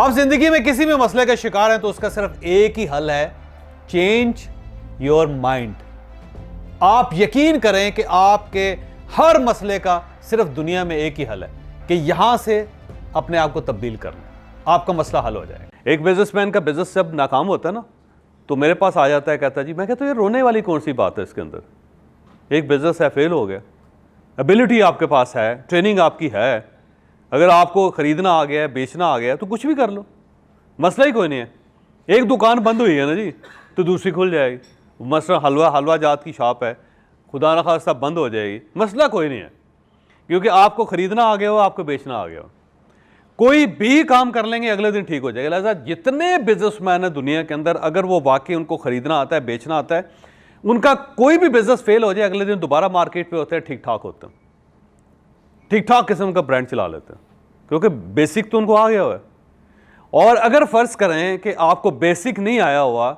आप जिंदगी में किसी भी मसले का शिकार हैं तो उसका सिर्फ एक ही हल है, चेंज योर माइंड। आप यकीन करें कि आपके हर मसले का सिर्फ दुनिया में एक ही हल है कि यहां से अपने आप को तब्दील करना, आपका मसला हल हो जाएगा। एक बिजनेसमैन का बिजनेस जब नाकाम होता है ना, तो मेरे पास आ जाता है, कहता है जी, मैं कहता हूं ये रोने वाली कौन सी बात है इसके अंदर। एक बिजनेस है, फेल हो गया, एबिलिटी आपके पास है, ट्रेनिंग आपकी है, अगर आपको खरीदना आ गया है, बेचना आ गया है, तो कुछ भी कर लो, मसला ही कोई नहीं है। एक दुकान बंद हुई है ना जी, तो दूसरी खुल जाएगी। मसला हलवा जात की शॉप है, खुदा न खास्ता बंद हो जाएगी, मसला कोई नहीं है, क्योंकि आपको खरीदना आ गया हो, आपको बेचना आ गया हो। कोई भी काम कर लेंगे अगले दिन ठीक हो जाएगा। लिहाजा जितने बिजनेसमैन है दुनिया के अंदर, अगर वो वाकई उनको खरीदना आता है, बेचना आता है, उनका कोई भी बिजनेस फेल हो जाए, अगले दिन दोबारा मार्केट पे होते हैं, ठीक ठाक होते हैं, ठीक ठाक किस्म का ब्रांड चला लेते हैं, क्योंकि बेसिक तो उनको आ गया हुआ है। और अगर फर्ज करें कि आपको बेसिक नहीं आया हुआ,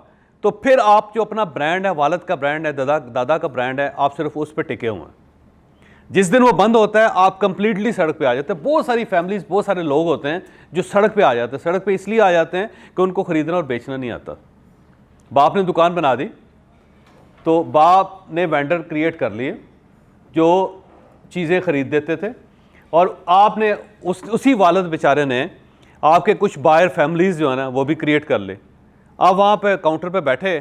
तो फिर आप जो अपना ब्रांड है, वालद का ब्रांड है, दादा का ब्रांड है, आप सिर्फ उस पर टिके हुए हैं। जिस दिन वो बंद होता है, आप कंप्लीटली सड़क पे आ जाते हैं। बहुत सारी फैमिलीज, बहुत सारे लोग होते हैं जो सड़क पे आ जाते हैं। सड़क पे इसलिए आ जाते हैं कि उनको खरीदना और बेचना नहीं आता। बाप ने दुकान बना दी, तो बाप ने वेंडर क्रिएट कर लिए जो चीज़ें खरीद देते थे, और आपने उसी वालद बेचारे ने आपके कुछ बायर फैमिलीज़ जो है ना, वो भी क्रिएट कर ले। आप वहाँ पे काउंटर पे बैठे,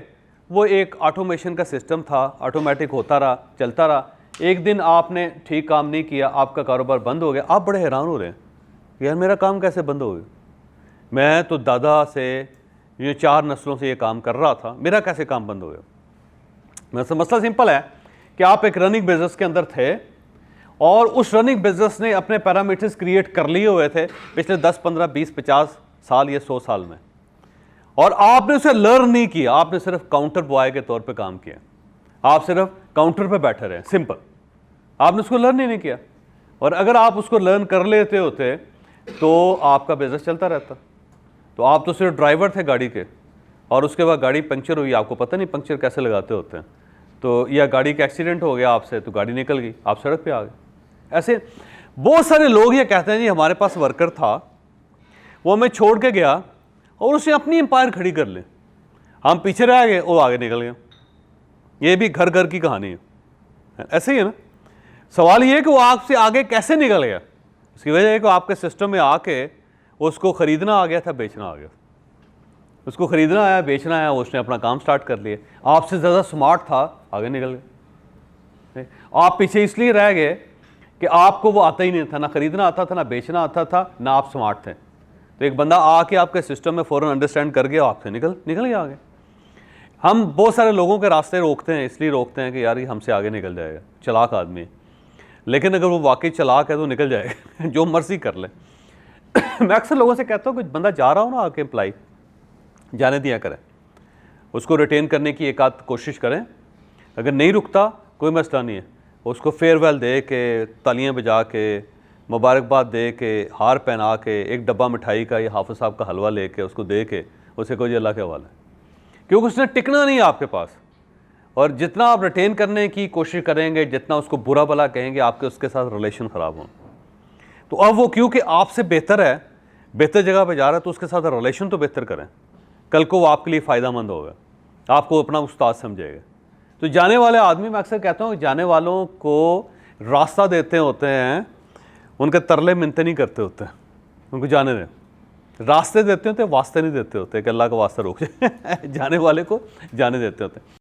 वो एक ऑटोमेशन का सिस्टम था, ऑटोमेटिक होता रहा, चलता रहा। एक दिन आपने ठीक काम नहीं किया, आपका कारोबार बंद हो गया। आप बड़े हैरान हो रहे हैं, यार मेरा काम कैसे बंद हो गया, मैं तो दादा से ये 4 नस्लों से ये काम कर रहा था, मेरा कैसे काम बंद हो गया। मसला सिंपल है कि आप एक रनिंग बिजनेस के अंदर थे, और उस रनिंग बिजनेस ने अपने पैरामीटर्स क्रिएट कर लिए हुए थे पिछले 10, 15, 20, 50 साल या 100 साल में, और आपने उसे लर्न नहीं किया। आपने सिर्फ काउंटर बॉय के तौर पे काम किया, आप सिर्फ काउंटर पे बैठे रहे, सिंपल। आपने उसको लर्न ही नहीं किया, और अगर आप उसको लर्न कर लेते होते तो आपका बिजनेस चलता रहता। तो आप तो सिर्फ ड्राइवर थे गाड़ी के, और उसके बाद गाड़ी पंक्चर हुई, आपको पता नहीं पंक्चर कैसे लगाते होते हैं, तो या गाड़ी का एक्सीडेंट हो गया आपसे, तो गाड़ी निकल गई, आप सड़क पे आ गए। ऐसे बहुत सारे लोग ये कहते हैं जी हमारे पास वर्कर था, वो हमें छोड़ के गया और उसने अपनी एम्पायर खड़ी कर ली, हम पीछे रह गए, वो आगे निकल गया। ये भी घर घर की कहानी है, ऐसे ही है ना। सवाल ये है कि वो आपसे आगे कैसे निकल गया। इसकी वजह है कि आपके सिस्टम में आके उसको खरीदना आ गया था, बेचना आ गया। उसको खरीदना आया, बेचना आया, उसने अपना काम स्टार्ट कर लिया। आपसे ज़्यादा स्मार्ट था, आगे निकल गए। आप पीछे इसलिए रह गए कि आपको वो आता ही नहीं था, ना खरीदना आता था, ना बेचना आता था, ना आप स्मार्ट थे। तो एक बंदा आके आपके सिस्टम में फ़ौरन अंडरस्टैंड कर गया, आपसे निकल गया आगे। हम बहुत सारे लोगों के रास्ते रोकते हैं, इसलिए रोकते हैं कि यार ये हमसे आगे निकल जाएगा, चालाक आदमी है। लेकिन अगर वो वाकई चालाक है तो निकल जाएगा, जो मर्जी कर ले। मैं अक्सर लोगों से कहता हूँ, कुछ बंदा जा रहा हो ना आके, एम्प्लाई जाने दिया करें, उसको रिटेन करने की एक आध कोशिश करें। अगर नहीं रुकता कोई मसला नहीं है, उसको फेयरवेल दे के, तालियां बजा के, मुबारकबाद दे के, हार पहना के, एक डब्बा मिठाई का या हाफिज़ साहब का हलवा लेके उसको दे के उसे कोई अल्लाह के हवाले, क्योंकि उसने टिकना नहीं है आपके पास। और जितना आप रिटेन करने की कोशिश करेंगे, जितना उसको बुरा भला कहेंगे, आपके उसके साथ रिलेशन ख़राब हों। तो अब वो क्योंकि आपसे बेहतर है, बेहतर जगह पे जा रहा है, तो उसके साथ रिलेशन तो बेहतर करें, कल को वो आपके लिए फ़ायदेमंद होगा, आपको अपना उस्ताद समझेगा। तो जाने वाले आदमी, मैं अक्सर कहता हूँ, जाने वालों को रास्ता देते होते हैं, उनके तरले मिन्नतें नहीं करते होते हैं, उनको जाने दें। रास्ते देते होते, वास्ते नहीं देते होते कि अल्लाह का वास्ता रोक जाए। जाने वाले को जाने देते होते हैं।